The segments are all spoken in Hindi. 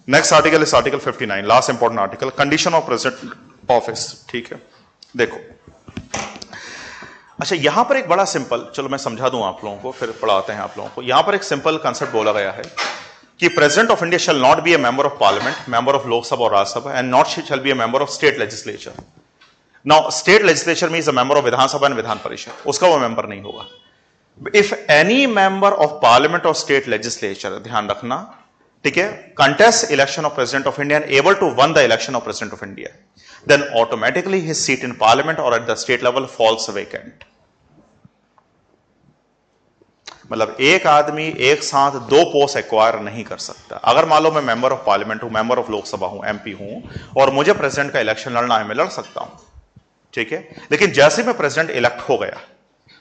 Next article is article 59, last important article, condition of president office. ठीक है, देखो अच्छा यहां पर एक बड़ा सिंपल, चलो मैं समझा दूं आप लोगों को, फिर पढ़ाते हैं आप लोगों को। यहां पर एक सिंपल कंसेप्ट बोला गया है कि president of India shall not be a member of parliament, member of Lok Sabha और Rajya Sabha, and not shall be a member of state legislature. Now state legislature means a member of Vidhan Sabha and Vidhan Parishad, उसका वो मेंबर नहीं होगा। If any member of parliament और स्टेट लेजिस्लेचर, ध्यान रखना, ठीक है, contest election of president of India and able to win the election of president of India, then automatically his seat in parliament और at the state level falls vacant. मतलब एक आदमी एक साथ दो पोस्ट एक्वायर नहीं कर सकता। अगर मान लो मैं मेंबर ऑफ पार्लियामेंट हूं, मेंबर ऑफ लोकसभा हूं, एमपी हूं, और मुझे प्रेसिडेंट का इलेक्शन लड़ना है, मैं लड़ सकता हूं, ठीक है। लेकिन जैसे मैं प्रेसिडेंट इलेक्ट हो गया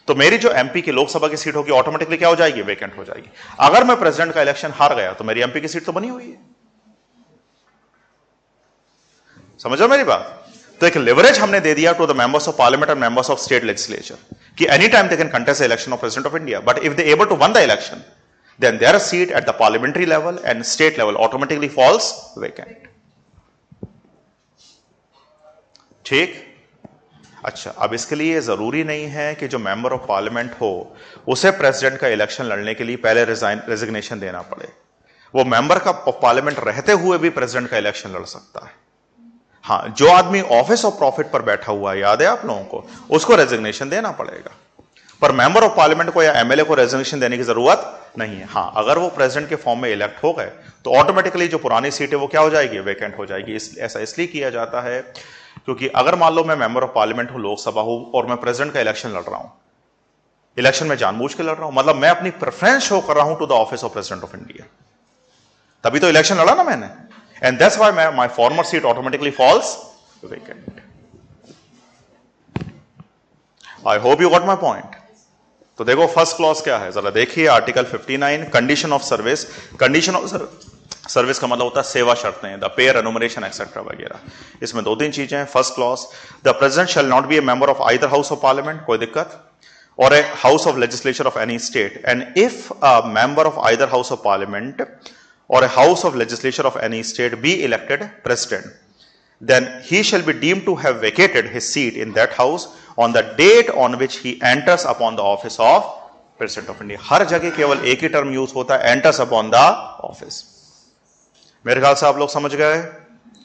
तो मेरी जो एमपी की लोकसभा की सीट होगी ऑटोमेटिकली क्या हो जाएगी, वेकेंट हो जाएगी। अगर मैं प्रेसिडेंट का इलेक्शन हार गया तो मेरी एमपी की सीट तो बनी हुई है। समझो मेरी बात। तो एक लिवरेज हमने दे दिया to the members of parliament and members of state legislature कि any time they can contest the election of president of India, but if they able to win the election then their seat at the parliamentary level and state level automatically falls vacant. ठीक। अच्छा, अब इसके लिए जरूरी नहीं है कि जो मेंबर ऑफ पार्लियामेंट हो उसे प्रेसिडेंट का इलेक्शन लड़ने के लिए पहले रेजिग्नेशन देना पड़े। वो मेंबर का पार्लियामेंट रहते हुए भी प्रेसिडेंट का इलेक्शन लड़ सकता है। हाँ, जो आदमी ऑफिस ऑफ प्रॉफिट पर बैठा हुआ है, याद है आप लोगों को, उसको रेजिग्नेशन देना पड़ेगा, पर मेंबर ऑफ पार्लियामेंट को या एमएलए को रेजिग्नेशन देने की जरूरत नहीं है। हाँ, अगर वो प्रेसिडेंट के फॉर्म में इलेक्ट हो गए तो ऑटोमेटिकली जो पुरानी सीट है वो क्या हो जाएगी, वेकेंट हो जाएगी। ऐसा इसलिए किया जाता है क्योंकि अगर मान लो मैं मेंबर ऑफ पार्लियामेंट हूं, लोकसभा हूं, और मैं प्रेसिडेंट का इलेक्शन लड़ रहा हूं, इलेक्शन में जानबूझ के लड़ रहा हूं, मतलब मैं अपनी प्रेफरेंस शो कर रहा हूं to the office of president of India, तभी तो इलेक्शन लड़ा ना मैंने, and that's why my former seat automatically falls vacant. I hope you got my point. तो देखो फर्स्ट क्लॉज क्या है, जरा देखिए article 59, condition of service. Condition of service का मतलब होता है सेवा शर्तें, द पेयर एनुमरेशन एक्सेट्रा वगैरह। इसमें दो तीन चीजें हैं। First clause, the president shall not be a member of either house of parliament, कोई दिक्कत, और a house of legislature of any state, and if a member of either house of parliament और a house of legislature of any state be elected president, then he shall be deemed to have vacated his seat in that house on the date on which he enters upon the office of President of India। हर जगह केवल एक ही टर्म यूज होता है, enters upon the office। मेरे ख्याल से आप लोग समझ गए,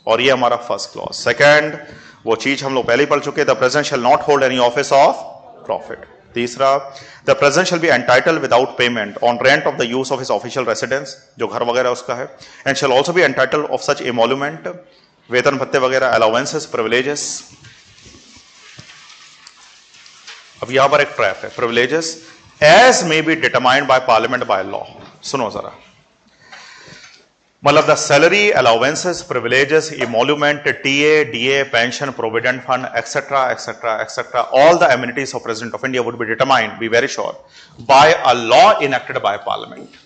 और ये हमारा फर्स्ट क्लॉज। सेकंड, वो चीज हम लोग पहले ही पढ़ चुके, the president shall not hold any office of profit। तीसरा, the president shall be entitled without payment on rent of the use of his official residence, जो घर वगैरह उसका है, and shall also be entitled of such emolument, वेतन भत्ते वगैरह, अलाउंसेस, प्रिविलेजेस। अब यहां पर एक ट्रैप है, privileges as may be determined by parliament by law. सुनो जरा, मतलब the salary, allowances, privileges, emolument, TA, DA, pension, provident fund, etcetera etcetera etcetera, all the amenities of president of India would be determined, be very sure, by a law enacted by parliament.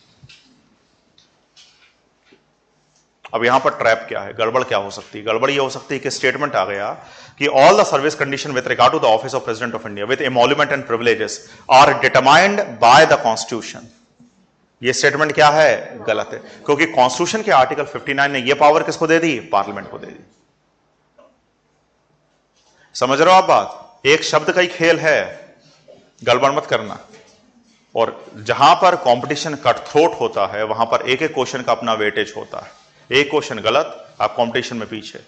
अब यहां पर ट्रैप क्या है, गड़बड़ क्या हो सकती है? गड़बड़ ये हो सकती है कि स्टेटमेंट आ गया कि all the service condition with regard to the office of president of India with emolument and privileges are determined by the constitution. ये स्टेटमेंट क्या है, गलत है, क्योंकि कॉन्स्टिट्यूशन के आर्टिकल 59 ने ये पावर किसको दे दी, पार्लियामेंट को दे दी। समझ रहे हो आप बात? एक शब्द का ही खेल है, गड़बड़ मत करना। और जहां पर कंपटीशन कट थ्रोट होता है वहां पर एक एक क्वेश्चन का अपना वेटेज होता है, एक क्वेश्चन गलत आप कंपटीशन में पीछे।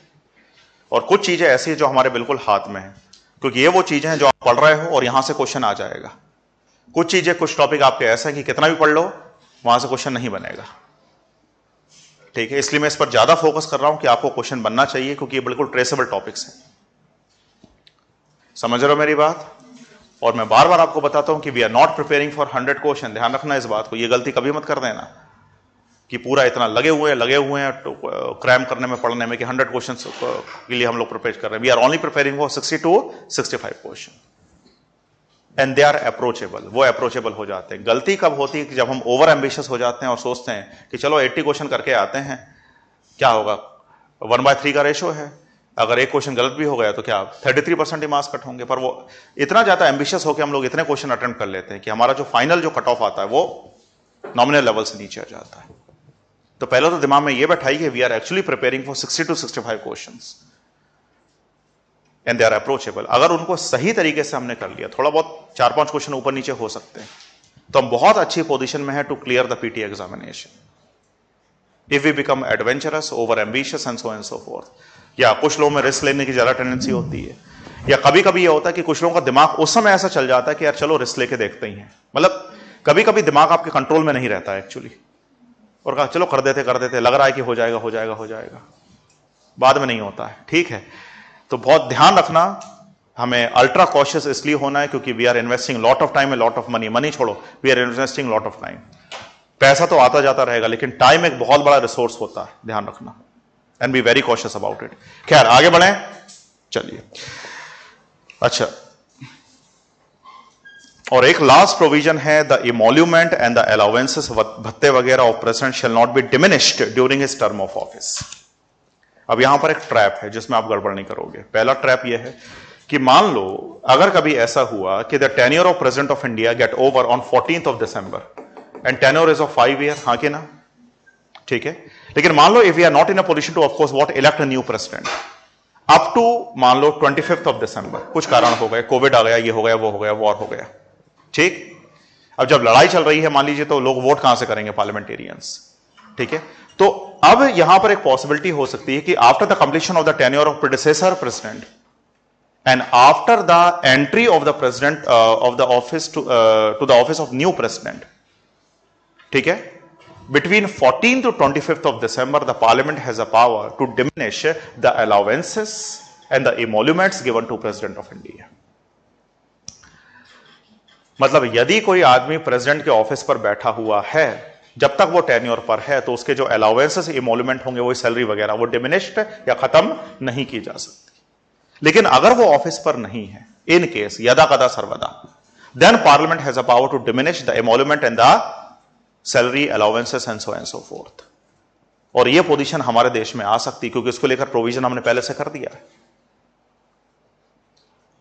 और कुछ चीजें ऐसी हैं जो हमारे बिल्कुल हाथ में है, क्योंकि ये वो चीजें हैं जो आप पढ़ रहे हो और यहां से क्वेश्चन आ जाएगा। कुछ चीजें, कुछ टॉपिक आपके ऐसे हैं कि कितना भी पढ़ लो वहां से क्वेश्चन नहीं बनेगा, ठीक है। इसलिए मैं इस पर ज्यादा फोकस कर रहा हूं कि आपको क्वेश्चन बनना चाहिए, क्योंकि ये बिल्कुल ट्रेसेबल टॉपिक्स हैं। समझ रहे हो मेरी बात? और मैं बार बार आपको बताता हूं कि we are not preparing for 100 question. ध्यान रखना इस बात को, ये गलती कभी मत कर देना कि पूरा इतना लगे हुए हैं क्रैम करने में, पढ़ने में, कि 100 क्वेश्चन के लिए हम लोग प्रिपेयर कर रहे हैं। We are only preparing for 60 to 65 question, and they are approachable. वो अप्रोचेबल हो जाते हैं। गलती कब होती है कि जब हम ओवर एम्बिशियस हो जाते हैं और सोचते हैं कि चलो 80 क्वेश्चन करके आते हैं, क्या होगा, 1/3 का रेशो है, अगर एक क्वेश्चन गलत भी हो गया तो क्या 33% ही मार्क्स कट होंगे। पर वो इतना ज्यादा एम्बिशियस होकर हम लोग इतने क्वेश्चन अटेम्प्ट कर लेते हैं कि हमारा जो फाइनल जो कट ऑफ आता है वो नॉमिनल लेवल से नीचे आ जाता है। तो पहले तो दिमाग में यह बैठाई कि we are actually preparing for 60 to 65 questions and they are approachable. अगर उनको सही तरीके से हमने कर लिया, थोड़ा बहुत 4-5 क्वेश्चन ऊपर नीचे हो सकते हैं, तो हम बहुत अच्छी पोजीशन में है to clear the PT examination. If we become adventurous, over ambitious and so forth, या कुछ लोगों में रिस्क लेने की ज्यादा टेंडेंसी होती है, या कभी कभी ये होता है कि कुछ लोगों का दिमाग उस समय ऐसा चल जाता है कि यार चलो रिस्क लेके देखते ही हैं, मतलब कभी कभी दिमाग आपके कंट्रोल में नहीं रहता है एक्चुअली, और कहा चलो कर देते लग रहा है कि हो जाएगा, बाद में नहीं होता है। ठीक है, तो बहुत ध्यान रखना, हमें अल्ट्रा कॉशियस इसलिए होना है क्योंकि we are investing lot of time and lot of money छोड़ो, we are investing lot of time. पैसा तो आता जाता रहेगा, लेकिन टाइम एक बहुत बड़ा रिसोर्स होता है, ध्यान रखना, and be very cautious about it. खैर आगे बढ़े, चलिए। अच्छा, और एक लास्ट प्रोविजन है, the emolument and the allowances, भत्ते वगैरह of president shall not be diminished during his term of office. अब यहां पर एक ट्रैप है जिसमें आप गड़बड़ नहीं करोगे। पहला ट्रैप यह है कि मान लो अगर कभी ऐसा हुआ कि the tenure of president of India get over on 14th of December and tenure is of 5 years, हाँ कि ना, ठीक है। लेकिन मान लो if we are not in a position to of course what elect a new president up to मान लो 25th of December, कुछ कारण हो गए, कोविड आ गया, ये हो गया, वो हो गया, वॉर हो गया, ठीक। अब जब लड़ाई चल रही है मान लीजिए, तो लोग वोट कहां से करेंगे, पार्लियामेंटेरियंस, ठीक है। तो अब यहां पर एक पॉसिबिलिटी हो सकती है कि after the completion of the tenure of predecessor president and after the entry of the president of the office to the office of new president, ठीक है, between 14th to 25th of December the parliament has a power to diminish the allowances and the emoluments given to president of India। मतलब यदि कोई आदमी प्रेसिडेंट के ऑफिस पर बैठा हुआ है, जब तक वो टेन्योर पर है, तो उसके जो अलाउंसेस इमोल्यूमेंट होंगे, वो सैलरी वगैरह, वो डिमिनिश्ड या खत्म नहीं की जा सकती। लेकिन अगर वो ऑफिस पर नहीं है, इन केस यदा कदा सर्वदा, then parliament has a power to diminish the emolument and the salary allowances and so forth. और ये पोजीशन हमारे देश में आ सकती, क्योंकि इसको लेकर प्रोविजन हमने पहले से कर दिया है।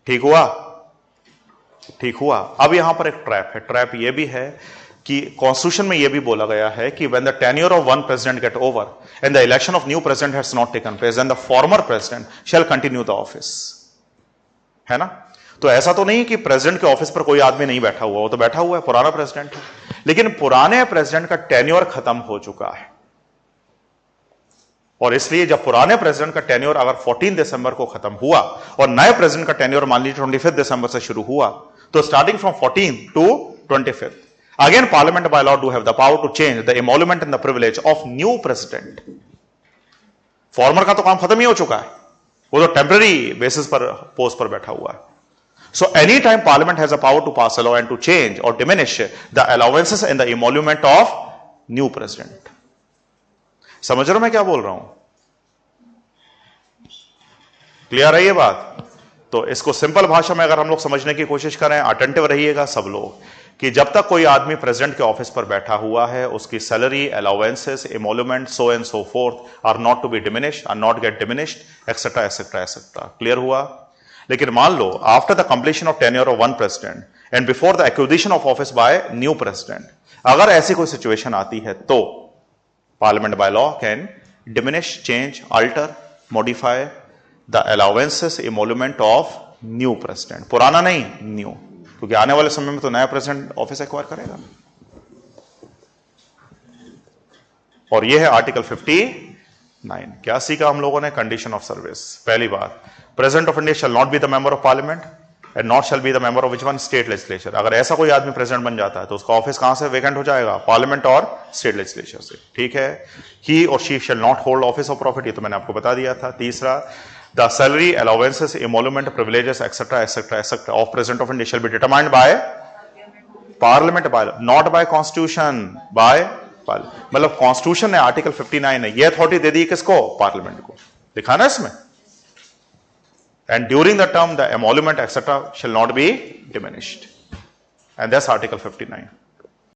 ठीक हुआ। अब यहां पर एक ट्रैप है। ट्रैप ये भी है कि कॉन्स्टिट्यूशन में यह भी बोला गया है कि when the tenure of one president get over and the election of new president has not taken place, then the former president shall continue the office, है ना। तो ऐसा तो नहीं कि प्रेसिडेंट के ऑफिस पर कोई आदमी नहीं बैठा हुआ, वो तो बैठा हुआ है, पुराना प्रेसिडेंट है, लेकिन पुराने प्रेसिडेंट का टेन्योर खत्म हो चुका है। और इसलिए जब पुराने प्रेसिडेंट का टेन्योर अगर 14 दिसंबर को खत्म हुआ और नए प्रेसिडेंट का टेन्योर मान लीजिए 25 दिसंबर से शुरू हुआ, तो starting from 14 to 25 again parliament by law do have the power to change the emolument and the privilege of new president. Former का तो काम खत्म ही हो चुका है, वो तो टेम्पररी बेसिस पर पोस्ट पर बैठा हुआ है। So anytime Parliament has a power to pass a law and to change or diminish the allowances and the emolument of new president। समझ रहे हो मैं क्या बोल रहा हूं? क्लियर है ये बात? तो इसको सिंपल भाषा में अगर हम लोग समझने की कोशिश करें, अटेंटिव रहिएगा सब लोग, कि जब तक कोई आदमी प्रेसिडेंट के ऑफिस पर बैठा हुआ है, उसकी salary, allowances, emolument, so and so forth are not to be diminished, are not get diminished, etcetera etcetera etcetera. Clear हुआ? लेकिन मान लो after the completion of tenure of one president and before the acquisition of office by new president, अगर ऐसी कोई सिचुएशन आती है तो parliament by law can diminish, change, alter, modify the allowances, emolument of new president. पुराना नहीं, न्यू, क्योंकि आने वाले समय में तो नया प्रेसिडेंट ऑफिस एक्वायर करेगा। और यह है आर्टिकल 59। क्या सीखा हम लोगों ने? Condition of service. पहली बात, president of India shall not be the member of parliament and not shall be the member of which one? State legislature. अगर ऐसा कोई आदमी प्रेसिडेंट बन जाता है तो उसका ऑफिस कहां से वेकेंट हो जाएगा? पार्लियामेंट और स्टेट लेजिस्लेचर से, ठीक है। ही और she shall not hold office of profit, ये तो मैंने आपको बता दिया था। तीसरा, the salary, allowances, emolument, privileges etcetera etcetera etcetera of president of India shall be determined by parliament, by not by constitution, by मतलब कॉन्स्टिट्यूशन ने आर्टिकल 59 ने यह अथॉरिटी दे दी किसको? पार्लियामेंट को। लिखा ना इसमें, and during the term the emolument etc shall not be diminished, and that's article 59।